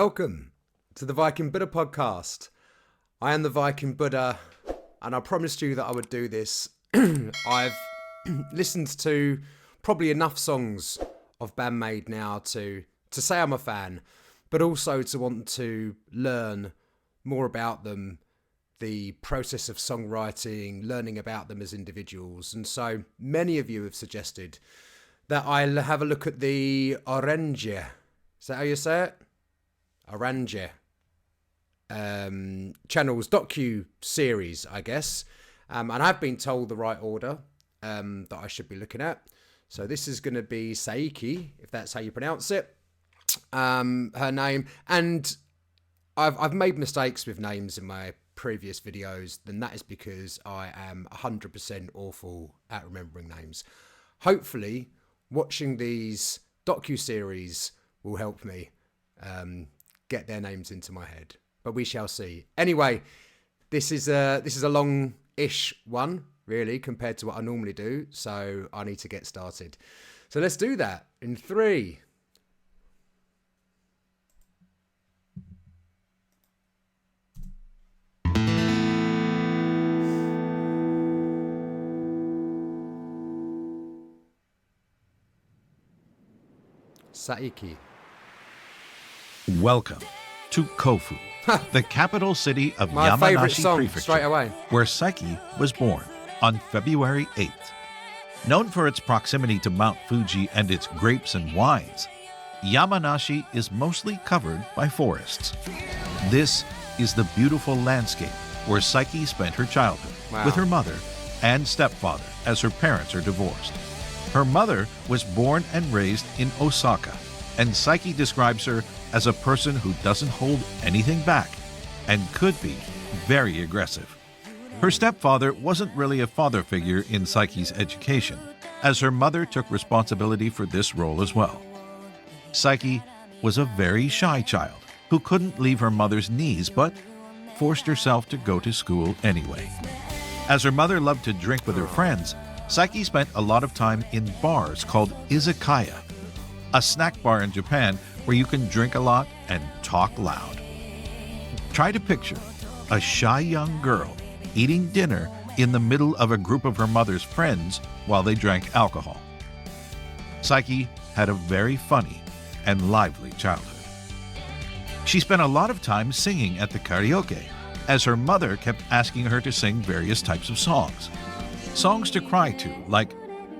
Welcome to the Viking Buddha podcast. I am the Viking Buddha, and I promised you that I would do this. I've listened to probably enough songs of Band-Maid now to say I'm a fan, but also to want to learn more about them, the process of songwriting, learning about them as individuals. And so many of you have suggested that I'll have a look at the Ohrenje. Is that how you say it? Ohrenje. Channel's docu-series, I guess. And I've been told the right order that I should be looking at. So this is going to be Saiki, if that's how you pronounce it. Her name. And I've made mistakes with names in my previous videos, then that is because I am 100% awful at remembering names. Hopefully, watching these docu-series will help me get their names into my head, but we shall see. Anyway, this is a long-ish one, really, compared to what I normally do, so I need to get started. So let's do that in 3. Saiki. Welcome to Kofu, the capital city of My favourite Yamanashi song, Prefecture, straight away. where Saiki was born on February 8th. Known for its proximity to Mount Fuji and its grapes and wines, Yamanashi is mostly covered by forests. This is the beautiful landscape where Saiki spent her childhood with her mother and stepfather, as her parents are divorced. Her mother was born and raised in Osaka, and Saiki describes her as a person who doesn't hold anything back and could be very aggressive. Her stepfather wasn't really a father figure in Saiki's education, as her mother took responsibility for this role as well. Saiki was a very shy child who couldn't leave her mother's knees but forced herself to go to school anyway. As her mother loved to drink with her friends, Saiki spent a lot of time in bars called izakaya, a snack bar in Japan where you can drink a lot and talk loud. Try to picture a shy young girl eating dinner in the middle of a group of her mother's friends while they drank alcohol. Saiki had a very funny and lively childhood. She spent a lot of time singing at the karaoke, as her mother kept asking her to sing various types of songs. Songs to cry to, like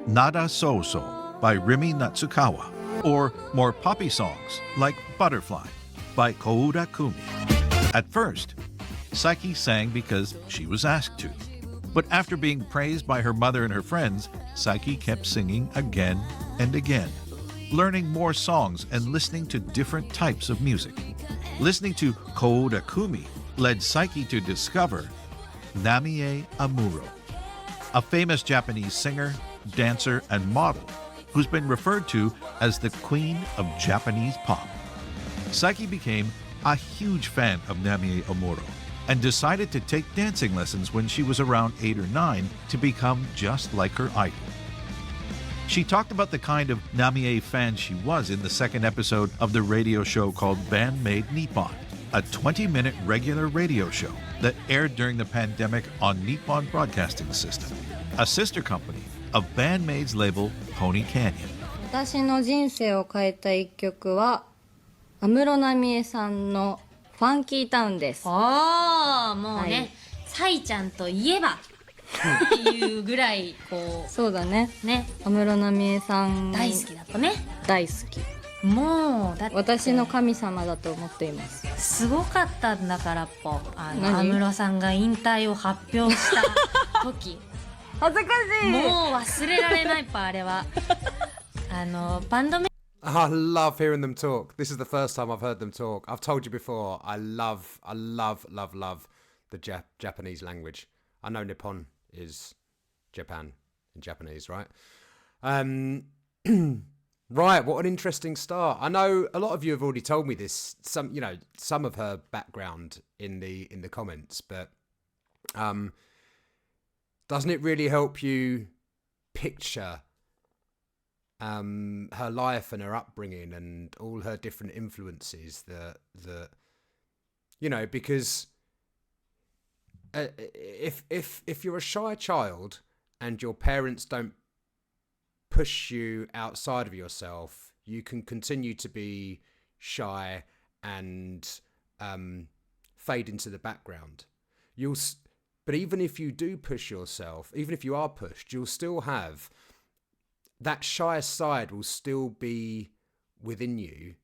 Nada So So by Rimi Natsukawa, or more poppy songs like Butterfly by Kouda Kumi. At first, Saiki sang because she was asked to, but after being praised by her mother and her friends, Saiki kept singing again and again, learning more songs and listening to different types of music. Listening to Kouda Kumi led Saiki to discover Namie Amuro, a famous Japanese singer, dancer, and model who's been referred to as the queen of Japanese pop. Saiki became a huge fan of Namie Amuro and decided to take dancing lessons when she was around 8 or 9 to become just like her idol. She talked about the kind of Namie fan she was in the second episode of the radio show called Band-Maid Nippon, a 20-minute regular radio show that aired during the pandemic on Nippon Broadcasting System, a sister company of Band-Maid's label Pony Canyon. 私の人生を変えた一曲は安室奈美恵さんのファンキータウンです。ああ、もうね、はい、サイちゃんといえばっていうぐらいこうそうだね。ね、安室奈美恵さん大好きだったね。大好き。もうだって私の神様だと思っています。すごかったんだから安室さんが引退を発表した時恥ずかしい。もう忘れられないあれはバンドメ I love hearing them talk. This is the first time I've heard them talk. I've told you before, I love the Japanese language. I know Nippon is Japan in Japanese, right? Right, what an interesting start. I know a lot of you have already told me this, some of her background in the comments, but doesn't it really help you picture her life and her upbringing and all her different influences that because if you're a shy child and your parents don't push you outside of yourself, you can continue to be shy and fade into the background. But even if you do push yourself, even if you are pushed, you'll still have that shy side will still be within you,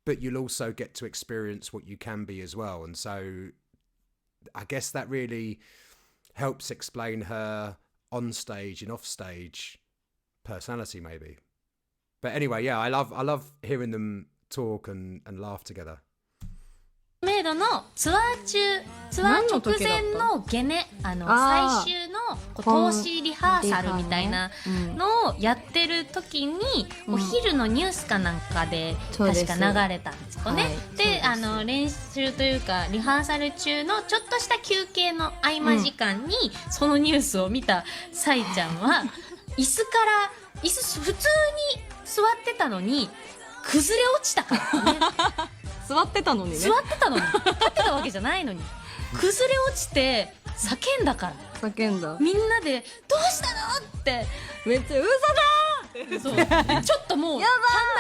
but you'll also get to experience what you can be as well. And so I guess that really helps explain her on stage and off stage personality, maybe. But anyway, yeah, I love hearing them talk and laugh together. メイドのツアー直前のゲネ最終の投資リハーサルみたいなのをやってる時に、お昼のニュースかなんかで確か流れたんですよね。で練習というかリハーサル中のちょっとした休憩の合間時間に、そのニュースを見たサイちゃんは椅子普通に座ってたのに崩れ落ちたからね。座ってたのにね。座ってたのに、立ってたわけじゃないのに崩れ落ちて叫んだから。叫んだ。みんなでどうしたのってめっちゃ嘘だーそうちょっともう半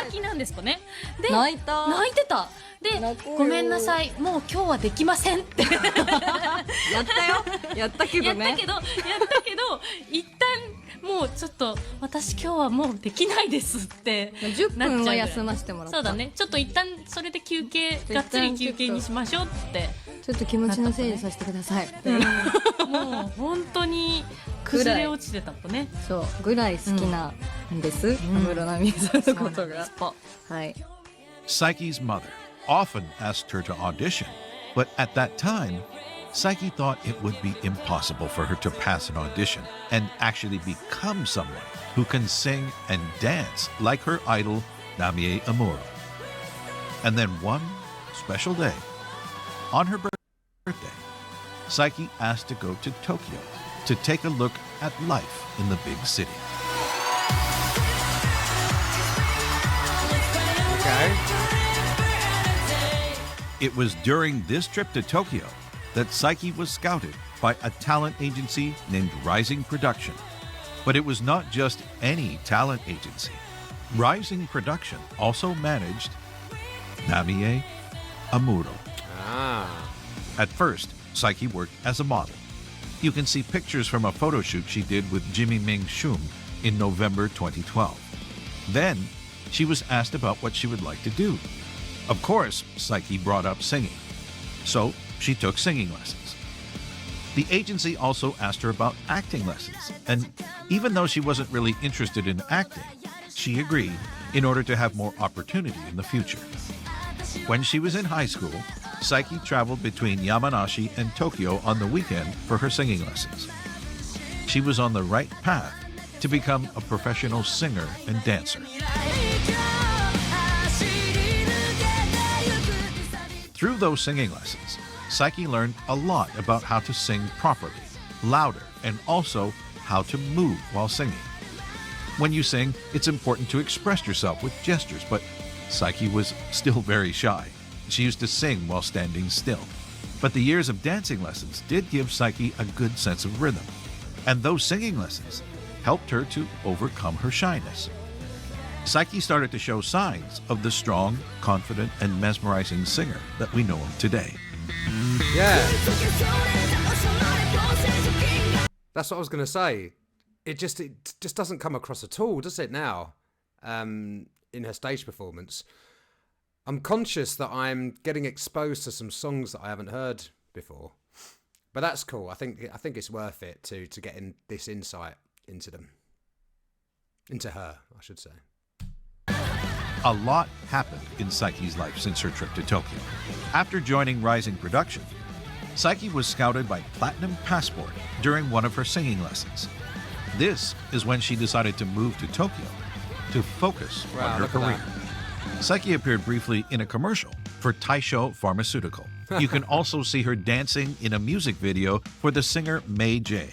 泣きなんですかね。で泣いてた。でごめんなさい、もう今日はできませんってやったよ。やったけどね。やったけど一旦もうちょっと私今日はもうできないですって10分は休ませてもらった。そうだね、ちょっと一旦それでがっつり休憩にしましょうってちょっと気持ちの整理させてください。もう本当に崩れ落ちてたとね。そうぐらい好きなんです、安室奈美恵さんのことが。はい。 Saiki's mother often asked her to audition, but at that time, Saiki thought it would be impossible for her to pass an audition and actually become someone who can sing and dance like her idol, Namie Amuro. And then one special day, on her birthday, Saiki asked to go to Tokyo to take a look at life in the big city. Okay. It was during this trip to Tokyo that Saiki was scouted by a talent agency named Rising Production. But it was not just any talent agency. Rising Production also managed Namie Amuro. At first, Saiki worked as a model. You can see pictures from a photo shoot she did with Jimmy Ming Shum in November 2012. Then, she was asked about what she would like to do. Of course, Saiki brought up singing. So, she took singing lessons. The agency also asked her about acting lessons, and even though she wasn't really interested in acting, she agreed in order to have more opportunity in the future. When she was in high school, Saiki traveled between Yamanashi and Tokyo on the weekend for her singing lessons. She was on the right path to become a professional singer and dancer. Through those singing lessons, Saiki learned a lot about how to sing properly, louder, and also how to move while singing. When you sing, it's important to express yourself with gestures, but Saiki was still very shy. She used to sing while standing still. But the years of dancing lessons did give Saiki a good sense of rhythm, and those singing lessons helped her to overcome her shyness. Saiki started to show signs of the strong, confident, and mesmerizing singer that we know of today. Yeah. That's what I was going to say. It just doesn't come across at all, does it now? In her stage performance. I'm conscious that I'm getting exposed to some songs that I haven't heard before. But that's cool. I think it's worth it to get in this insight into them. Into her, I should say. A lot happened in Saiki's life since her trip to Tokyo. After joining Rising Production, Saiki was scouted by Platinum Passport during one of her singing lessons. This is when she decided to move to Tokyo to focus on her career. Saiki appeared briefly in a commercial for Taisho Pharmaceutical. You can also see her dancing in a music video for the singer May J.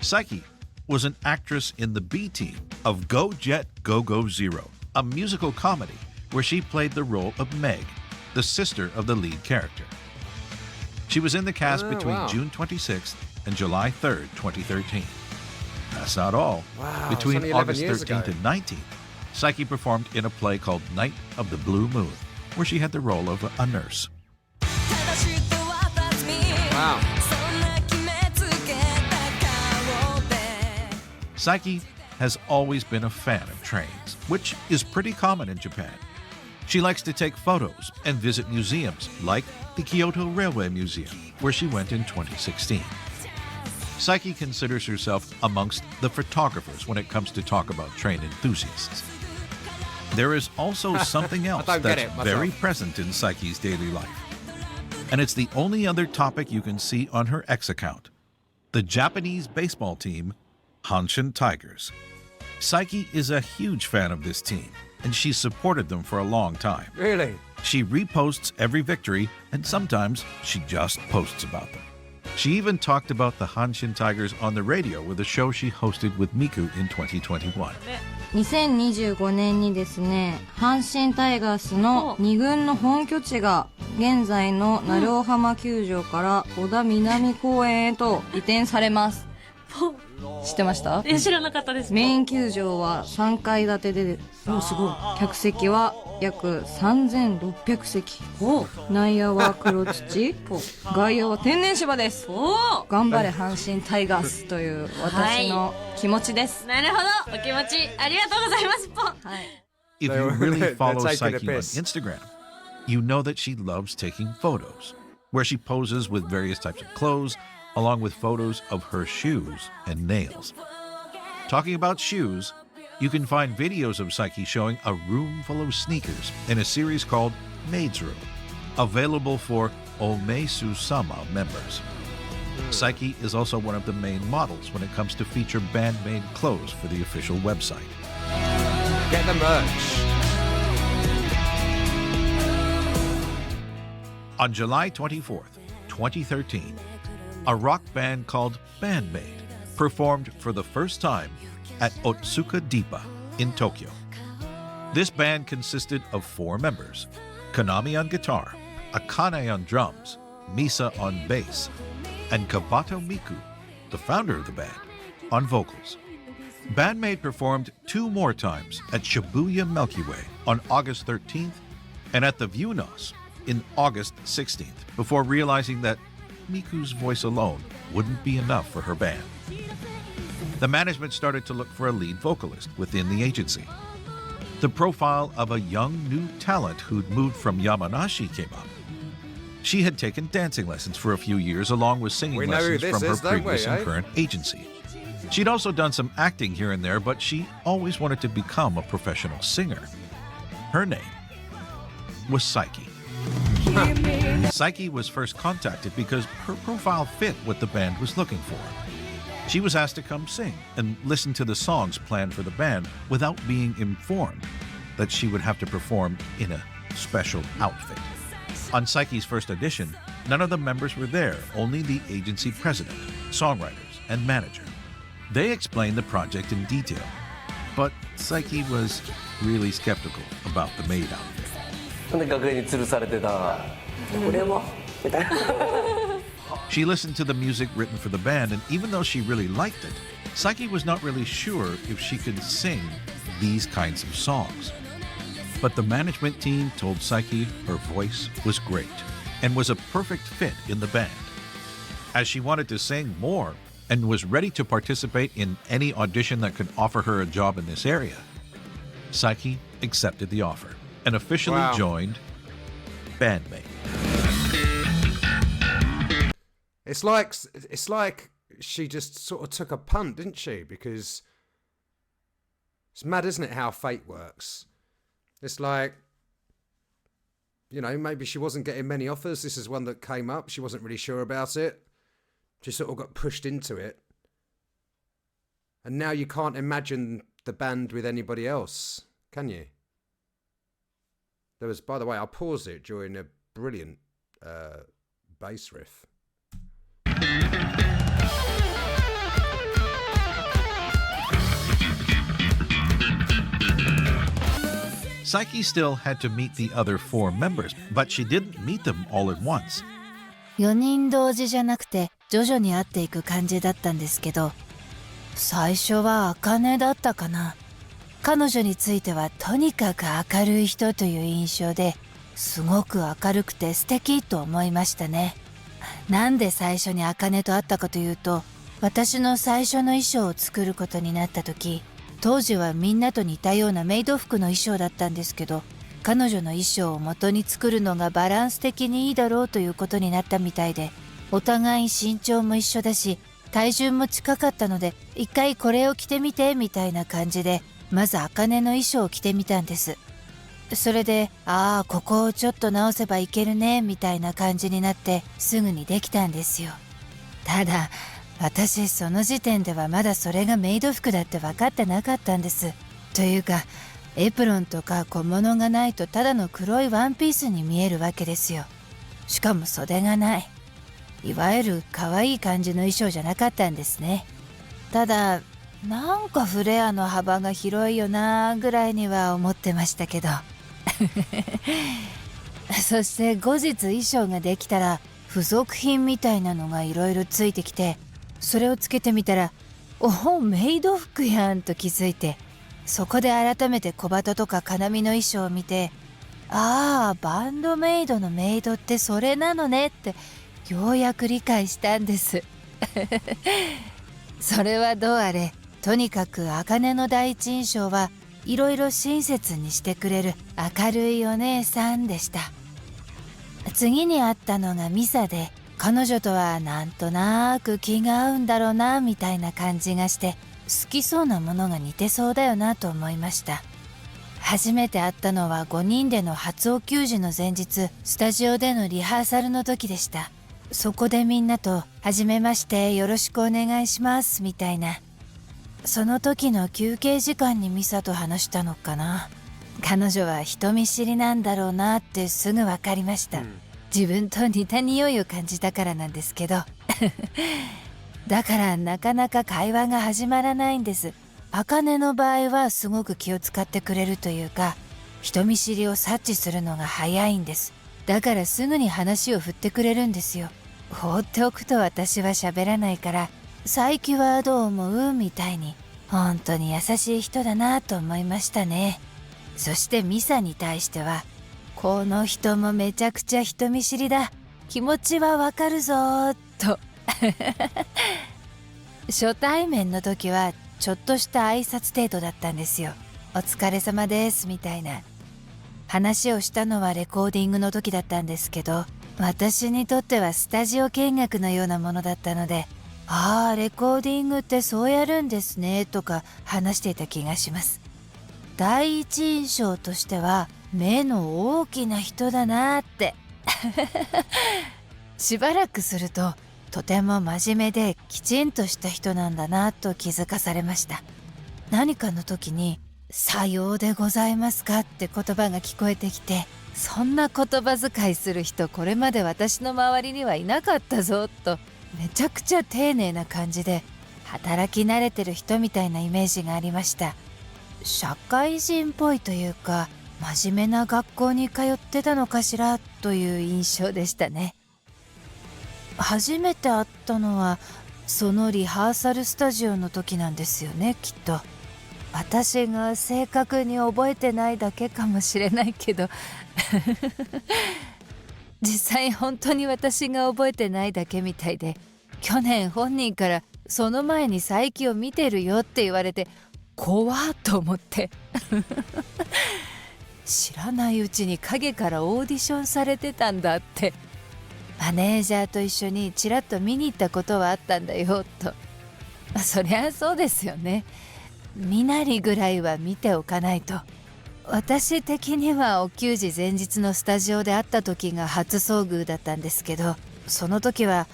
Saiki was an actress in the B team of Go Jet Go Go Zero, a musical comedy where she played the role of Meg, the sister of the lead character. She was in the cast between June 26th and July 3rd, 2013. That's not all. Wow, between it's only 11 August years 13th ago. and 19th, Saiki performed in a play called Night of the Blue Moon, where she had the role of a nurse. Wow. Saiki has always been a fan of trains, which is pretty common in Japan. She likes to take photos and visit museums like the Kyoto Railway Museum, where she went in 2016. Saiki considers herself amongst the photographers when it comes to talk about train enthusiasts. There is also something else that's very present in Saiki's daily life. And it's the only other topic you can see on her X account: the Japanese baseball team, Hanshin Tigers. Saiki is a huge fan of this team, and she's supported them for a long time. Really? She reposts every victory, and sometimes she just posts about them. She even talked about the Hanshin Tigers on the radio with a show she hosted with Miku in 2021. 2025年にですね、阪神タイガースの2軍の本拠地が現在の鳴尾浜球場から小田南公園へと移転されます。知ってました？知らなかったです。メイン球場は3階建てで、すごい。客席は約3600席。内野は黒土、外野は天然芝です。頑張れ阪神タイガースという私の気持ちです。なるほど、お気持ちありがとうございます。はい。If you really follow They're taking a Saiki on piss. Instagram, you know that she loves taking photos, where she poses with various types of clothes, along with photos of her shoes and nails. Talking about shoes, you can find videos of Saiki showing a room full of sneakers in a series called Maid's Room, available for Omesu-sama members. Saiki is also one of the main models when it comes to feature Band-Maid clothes for the official website. Get the merch. On July 24th, 2013, a rock band called Band-Maid performed for the first time at Otsuka Deepa in Tokyo. This band consisted of 4 members: Konami on guitar, Akane on drums, Misa on bass, and Kabato Miku, the founder of the band, on vocals. Band-Maid performed 2 more times at Shibuya Milky Way on August 13th and at the Vunos in August 16th, before realizing that Miku's voice alone wouldn't be enough for her band. The management started to look for a lead vocalist within the agency. The profile of a young new talent who'd moved from Yamanashi came up. She had taken dancing lessons for a few years along with singing We know who lessons this from her is, don't we, previous and eh? current agency. She'd also done some acting here and there, but she always wanted to become a professional singer. Her name was Saiki. Saiki was first contacted because her profile fit what the band was looking for. She was asked to come sing and listen to the songs planned for the band without being informed that she would have to perform in a special outfit. On Saiki's first audition, none of the members were there, only the agency president, songwriters, and manager. They explained the project in detail, but Saiki was really skeptical about the maid outfit. 楽屋に吊るされてたこれもみたいな She listened to the music written for the band, and even though she really liked it, Saiki was not really sure if she could sing these kinds of songs. But the management team told Saiki her voice was great and was a perfect fit in the band. As she wanted to sing more and was ready to participate in any audition that could offer her a job in this area, Saiki accepted the offer and officially joined Band-Maid. It's like she just sort of took a punt, didn't she? Because it's mad, isn't it, how fate works? It's like, you know, maybe she wasn't getting many offers. This is one that came up. She wasn't really sure about it. She sort of got pushed into it. And now you can't imagine the band with anybody else, can you? There was, by the way, I'll pause it during a brilliant bass riff. Saiki still had to meet the other 4 members, but she didn't meet them all at once. 4人同時じゃなくて徐々に会っていく感じだったんですけど、最初は茜だったかな。彼女についてはとにかく明るい人という印象で、すごく明るくて素敵と思いましたね。なんで最初に茜と会ったかというと、私の最初の衣装を作ることになった時、当時はみんなと似たようなメイド服の衣装だったんですけど、彼女の衣装を元に作るのがバランス的にいいだろうということになったみたいで、お互い身長も一緒だし体重も近かったので、一回これを着てみてみたいな感じで、まず茜の衣装を着てみたんです。それで、ここをちょっと直せばいけるねみたいな感じになってすぐにできたんですよ。ただ私その時点ではまだそれがメイド服だって分かってなかったんです。というかエプロンとか小物がないとただの黒いワンピースに見えるわけですよ。しかも袖がない、いわゆる可愛い感じの衣装じゃなかったんですね。ただなんかフレアの幅が広いよなぐらいには思ってましたけどそして後日衣装ができたら付属品みたいなのがいろいろついてきて、それをつけてみたら、メイド服やんと気づいて、そこで改めて小鳩とか金網の衣装を見て、バンドメイドのメイドってそれなのねってようやく理解したんですそれはどうあれ、とにかく茜の第一印象はいろいろ親切にしてくれる明るいお姉さんでした。次に会ったのがミサで、彼女とはなんとなく気が合うんだろうなみたいな感じがして、好きそうなものが似てそうだよなと思いました。初めて会ったのは5人での初お給仕の前日、スタジオでのリハーサルの時でした。そこでみんなと「はじめましてよろしくお願いします」みたいな。その時の休憩時間にミサと話したのかな。彼女は人見知りなんだろうなってすぐ分かりました。自分と似た匂いを感じたからなんですけどだからなかなか会話が始まらないんです。茜の場合はすごく気を使ってくれるというか、人見知りを察知するのが早いんです。だからすぐに話を振ってくれるんですよ。放っておくと私は喋らないから、最近はどう思うみたいに、本当に優しい人だなと思いましたね。そしてミサに対しては、この人もめちゃくちゃ人見知りだ、気持ちはわかるぞと初対面の時はちょっとした挨拶程度だったんですよ。お疲れ様ですみたいな話をしたのはレコーディングの時だったんですけど、私にとってはスタジオ見学のようなものだったので、レコーディングってそうやるんですねとか話していた気がします。第一印象としては目の大きな人だなってしばらくするととても真面目できちんとした人なんだなと気づかされました。何かの時にさようでございますかって言葉が聞こえてきて、そんな言葉遣いする人これまで私の周りにはいなかったぞと、めちゃくちゃ丁寧な感じで働き慣れてる人みたいなイメージがありました。社会人っぽいというか、真面目な学校に通ってたのかしらという印象でしたね。初めて会ったのはそのリハーサルスタジオの時なんですよね、きっと。私が正確に覚えてないだけかもしれないけど実際本当に私が覚えてないだけみたいで、去年本人からその前に佐伯を見てるよって言われて怖っと思って知らないうちに影からオーディションされてたんだって。マネージャーと一緒にちらっと見に行ったことはあったんだよと。そりゃそうですよね。身なりぐらいは見ておかないと。私的にはお給仕前日のスタジオで会った時が初遭遇だったんですけど、その時は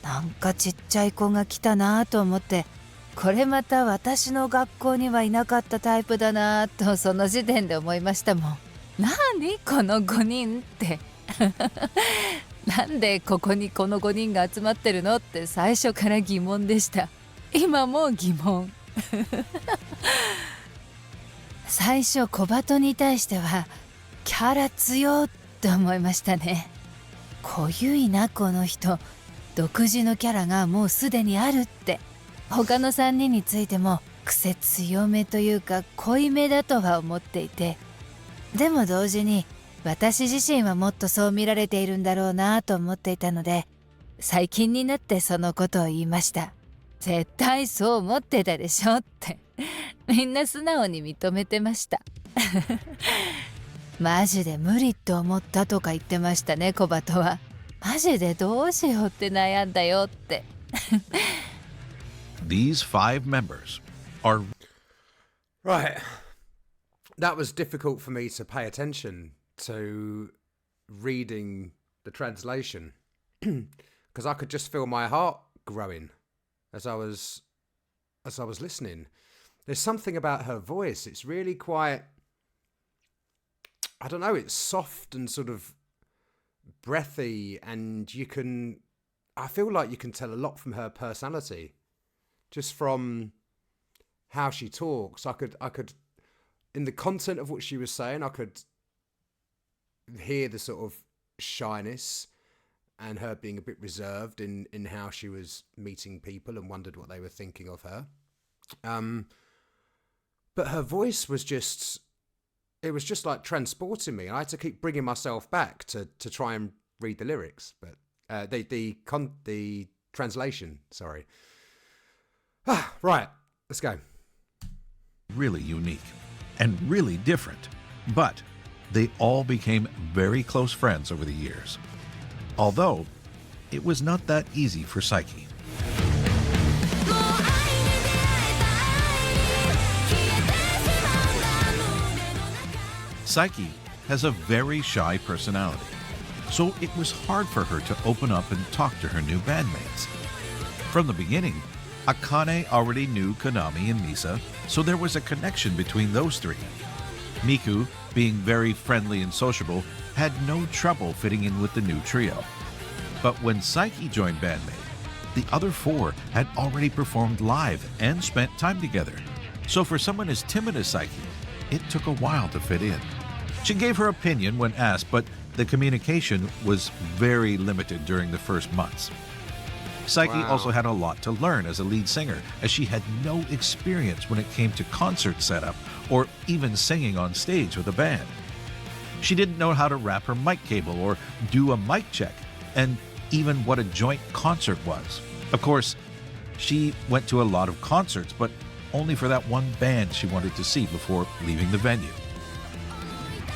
なんかちっちゃい子が来たなと思って、これまた私の学校にはいなかったタイプだなとその時点で思いましたもん。何この5人ってなんでここにこの5人が集まってるのって最初から疑問でした。今も疑問最初小鳩に対してはキャラ強って思いましたね。濃ゆいなこの人、独自のキャラがもうすでにあるって。他の3人についても癖強めというか濃いめだとは思っていて、でも同時に私自身はもっとそう見られているんだろうなと思っていたので、最近になってそのことを言いました。絶対そう思ってたでしょってみんな素直に認めてましたマジで無理と思ったとか言ってましたね、小鳩は。マジでどうしようって悩んだよってThese 5 members are Right. That was difficult for me to pay attention to reading the translation because I could just feel my heart growing as I was listening. There's something about her voice. It's really quite, I don't know, it's soft and sort of breathy, and I feel like you can tell a lot from her personality just from how she talks. I could in the content of what she was saying, I could hear the sort of shyness and her being a bit reserved in how she was meeting people and wondered what they were thinking of her. But her voice was just, it was just like transporting me. I had to keep bringing myself back to try and read the lyrics, but the translation, sorry. Right, let's go. really unique and really different, but they all became very close friends over the years. Although, it was not that easy for Saiki. Saiki has a very shy personality, so it was hard for her to open up and talk to her new bandmates. From the beginning, Akane already knew Konami and Misa, so there was a connection between those three. Miku, being very friendly and sociable, had no trouble fitting in with the new trio. But when Saiki joined Band-Maid, the other four had already performed live and spent time together. So for someone as timid as Saiki, it took a while to fit in. She gave her opinion when asked, but the communication was very limited during the first months. Saiki also had a lot to learn as a lead singer, as she had no experience when it came to concert setup or even singing on stage with a band. She didn't know how to wrap her mic cable or do a mic check, and even what a joint concert was. Of course, she went to a lot of concerts, but only for that one band she wanted to see before leaving the venue.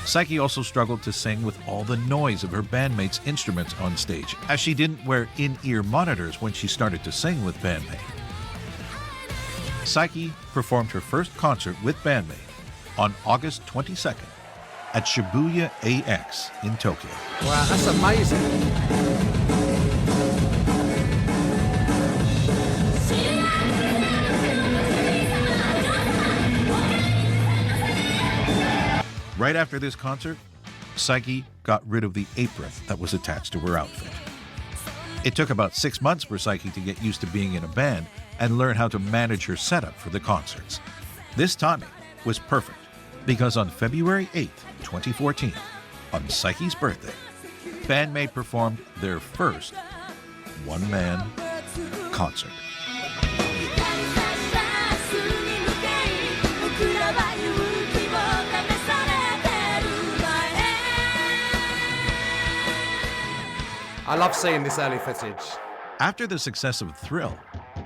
Saiki also struggled to sing with all the noise of her bandmates' instruments on stage, as she didn't wear in-ear monitors when she started to sing with Band-Maid. Saiki performed her first concert with Band-Maid on August 22nd at Shibuya AX in Tokyo. Wow, that's amazing. Right after this concert, Saiki got rid of the apron that was attached to her outfit. It took about 6 months for Saiki to get used to being in a band and learn how to manage her setup for the concerts. This timing was perfect because on February 8th, 2014, on Saiki's birthday, Band-Maid performed their first one-man concert. I love seeing this early footage. After the success of Thrill,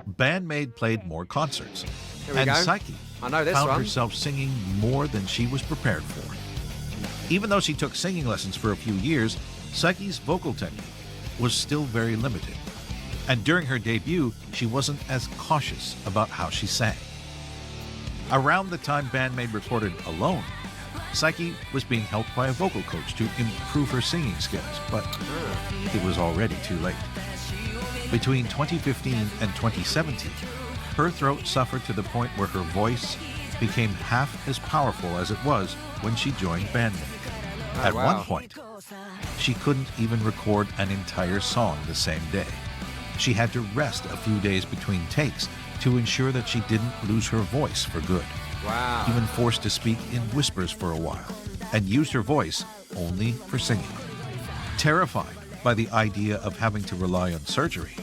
Band-Maid played more concerts. Here we And go. Saiki I know this found one. herself singing more than she was prepared for. Even though she took singing lessons for a few years, Saiki's vocal technique was still very limited. And during her debut, she wasn't as cautious about how she sang. Around the time Band-Maid recorded Alone, Saiki was being helped by a vocal coach to improve her singing skills, but it was already too late. Between 2015 and 2017, her throat suffered to the point where her voice became half as powerful as it was when she joined Band-Maid. At one point, she couldn't even record an entire song the same day. She had to rest a few days between takes to ensure that she didn't lose her voice for good. Wow. even forced to speak in whispers for a while, and used her voice only for singing. Terrified by the idea of having to rely on surgery,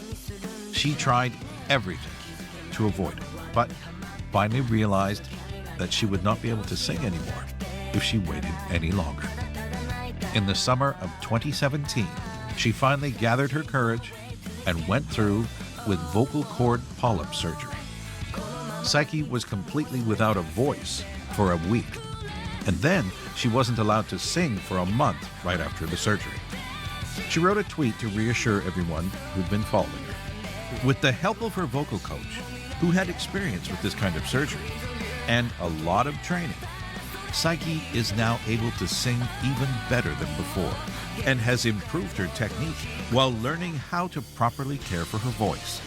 she tried everything to avoid it, but finally realized that she would not be able to sing anymore if she waited any longer. In the summer of 2017, she finally gathered her courage and went through with vocal cord polyp surgery. Saiki was completely without a voice for a week, and then she wasn't allowed to sing for a month right after the surgery. She wrote a tweet to reassure everyone who'd been following her. With the help of her vocal coach, who had experience with this kind of surgery and a lot of training, Saiki is now able to sing even better than before and has improved her technique while learning how to properly care for her voice.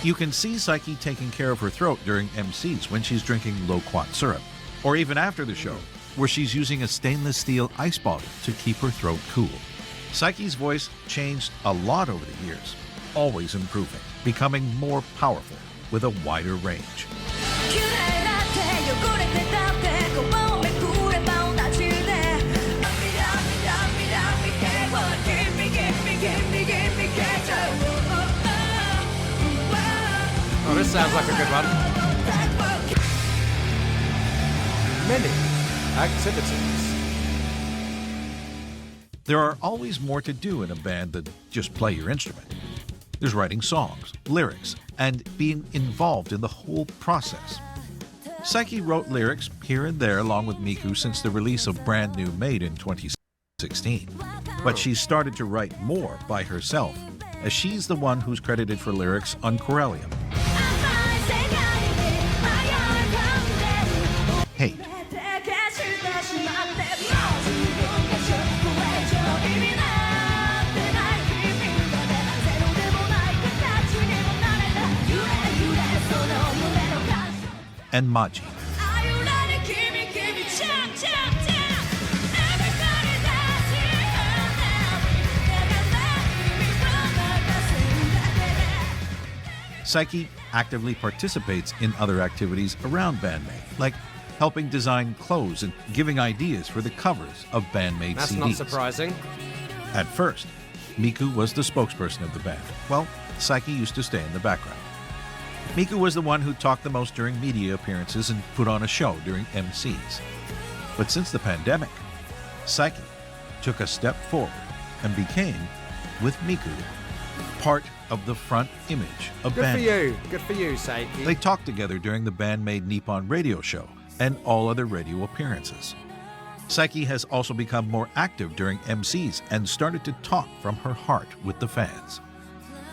You can see Saiki taking care of her throat during MCs when she's drinking loquat syrup, or even after the show, where she's using a stainless steel ice bottle to keep her throat cool. Saiki's voice changed a lot over the years, always improving, becoming more powerful with a wider range. Oh, this sounds like a good one. Many activities. There are always more to do in a band than just play your instrument. There's writing songs, lyrics, and being involved in the whole process. Saiki wrote lyrics here and there along with Miku since the release of Band-Maid in 2016. But she's started to write more by herself, as she's the one who's credited for lyrics on Corellium, Hate, and Maji. Saiki actively participates in other activities around Band-Maid, like helping design clothes and giving ideas for the covers of Band-Maid That's CDs. not surprising. At first, Miku was the spokesperson of the band, while Saiki used to stay in the background. Miku was the one who talked the most during media appearances and put on a show during MCs. But since the pandemic, Saiki took a step forward and became, with Miku, part of the front image of Good for Band-Maid. you. Good for you, Saiki. They talked together during the Band-Maid Nippon radio show and all other radio appearances. Saiki has also become more active during MCs and started to talk from her heart with the fans.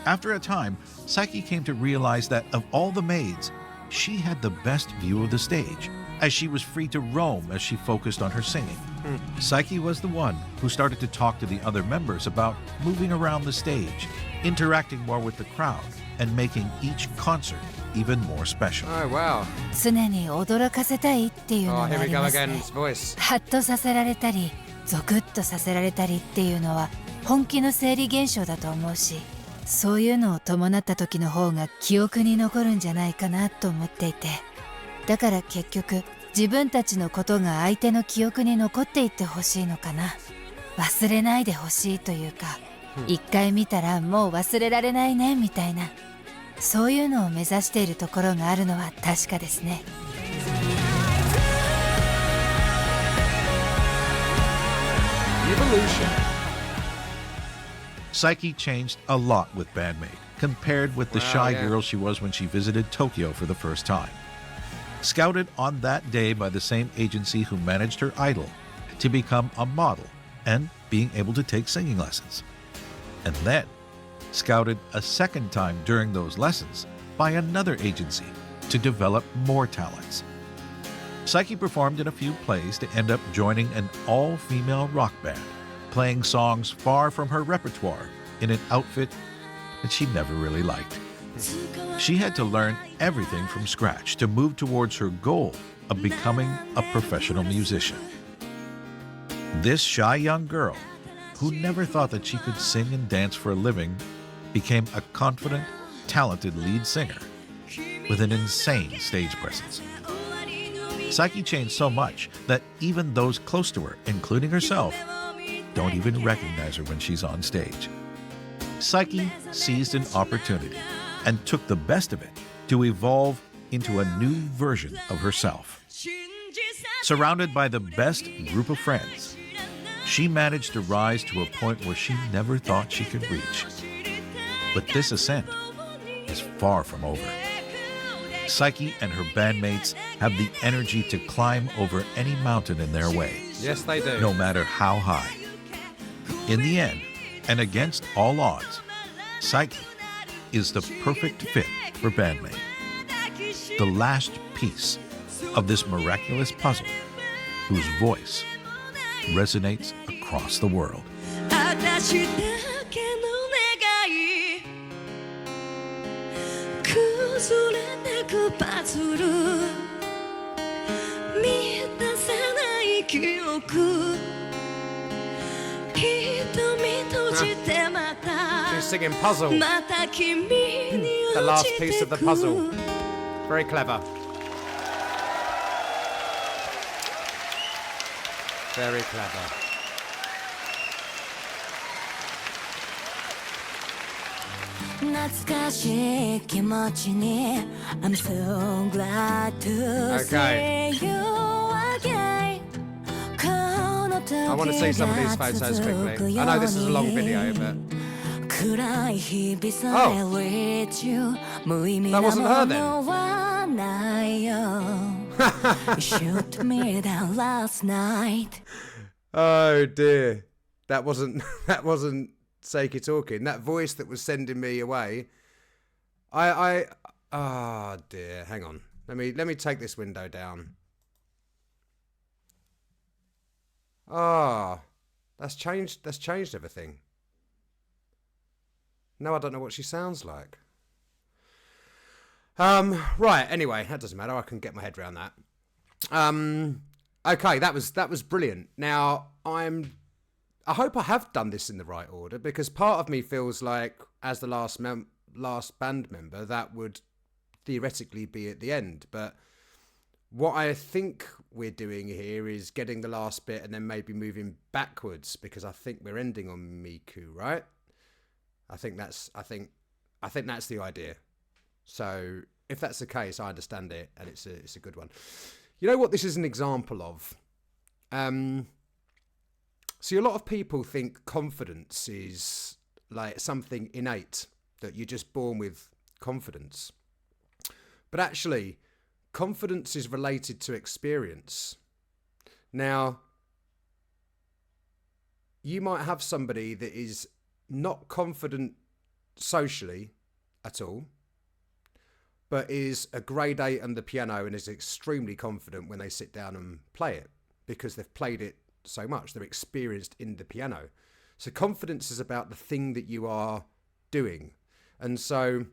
After a time, Saiki came to realize that of all the maids, she had the best view of the stage, as she was free to roam as she focused on her singing. Saiki was the one who started to talk to the other members about moving around the stage, interacting more with the crowd, and making each concert even more special. Oh, wow. 常に驚かせたいっていうの Oh, があ here we り go ます again. ね。 His voice. ハッとさせられたりゾクッとさせられたりっていうのは本気の生理現象だと思うし、そういうのを伴った時の方が記憶に残るんじゃないかなと思っていて、だから結局自分たちのことが相手の記憶に残っていってほしいのかな。忘れないでほしいというか、一回見たらもう忘れられないねみたいな、そういうのを目指しているところがあるのは確かですね。Evolution. Saiki changed a lot with Band-Maid, compared with the Wow, shy yeah. girl she was when she visited Tokyo for the first time. Scouted on that day by the same agency who managed her idol to become a model and being able to take singing lessons. And then scouted a second time during those lessons by another agency to develop more talents. Saiki performed in a few plays to end up joining an all-female rock band, playing songs far from her repertoire in an outfit that she never really liked. She had to learn everything from scratch to move towards her goal of becoming a professional musician. This shy young girl, who never thought that she could sing and dance for a living, became a confident, talented lead singer with an insane stage presence. Saiki changed so much that even those close to her, including herself, don't even recognize her when she's on stage. Saiki seized an opportunity and took the best of it to evolve into a new version of herself. Surrounded by the best group of friends, she managed to rise to a point where she never thought she could reach. But this ascent is far from over. Saiki and her bandmates have the energy to climb over any mountain in their way. Yes, they do. No matter how high. In the end, and against all odds, Saiki is the perfect fit for Band-Maid. The last piece of this miraculous puzzle whose voice resonates across the world. She's singing Puzzle. The last piece of the puzzle. Very clever. Very clever. Okay. I want to see some of these photos quickly. I know this is a long video, but... Oh! That wasn't her then. Oh dear. That wasn't Saiki talking. That voice that was sending me away. Oh dear. Hang on. Let me take this window down. Ah, that's changed everything. Now I don't know what she sounds like. Right, anyway, that doesn't matter. I can get my head around that. Okay, that was brilliant. Now, I hope I have done this in the right order, because part of me feels like, as the last band member, that would theoretically be at the end. But what I think we're doing here is getting the last bit and then maybe moving backwards, because I think we're ending on Miku, right? I think that's the idea. So if that's the case, I understand it, and it's a good one. You know what this is an example of? See, a lot of people think confidence is like something innate, that you're just born with confidence. But actually, confidence is related to experience. Now, you might have somebody that is not confident socially at all, but is a grade 8 on the piano and is extremely confident when they sit down and play it, because they've played it so much. They're experienced in the piano. So confidence is about the thing that you are doing. And so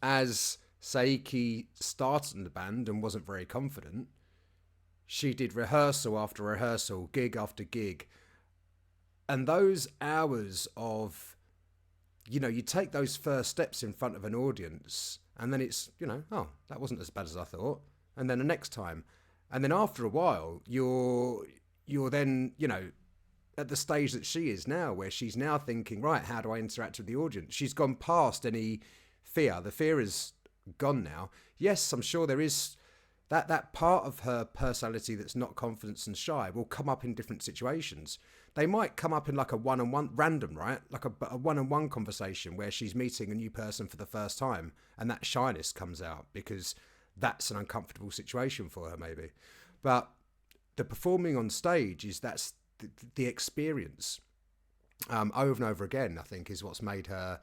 as Saiki started in the band and wasn't very confident, she did rehearsal after rehearsal, gig after gig. And those hours of, you take those first steps in front of an audience, and then it's, oh, that wasn't as bad as I thought. And then the next time. And then after a while, you're then, at the stage that she is now, where she's now thinking, right, how do I interact with the audience? She's gone past any fear. The fear is gone now. Yes, I'm sure there is that part of her personality that's not confident and shy will come up in different situations. They might come up in like a one-on-one, random, right? Like a one-on-one conversation where she's meeting a new person for the first time, and that shyness comes out because that's an uncomfortable situation for her, maybe. But the performing on stage that's the experience over and over again, I think, is what's made her,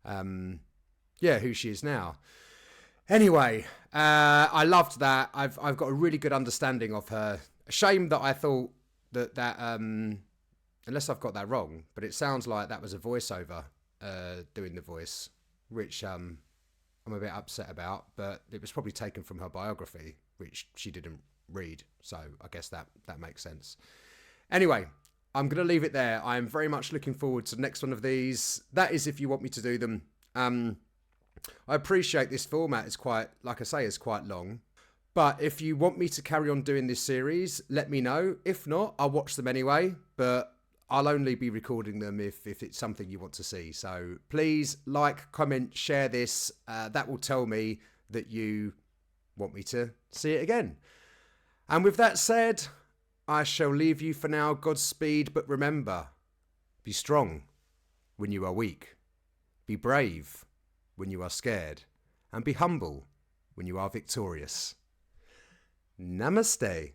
who she is now. Anyway, I loved that. I've got a really good understanding of her. A shame that I thought that unless I've got that wrong, but it sounds like that was a voiceover doing the voice, which I'm a bit upset about, but it was probably taken from her biography, which she didn't read, so I guess that makes sense. Anyway, I'm going to leave it there. I'm very much looking forward to the next one of these. That is if you want me to do them. I appreciate this format is quite, like I say, is quite long, But if you want me to carry on doing this series, let me know. If not, I'll watch them anyway, but I'll only be recording them if it's something you want to see. So please like, comment, share this. That will tell me that you want me to see it again. And with that said, I shall leave you for now. Godspeed, but remember, be strong when you are weak. Be brave when you are scared. And be humble when you are victorious. Namaste.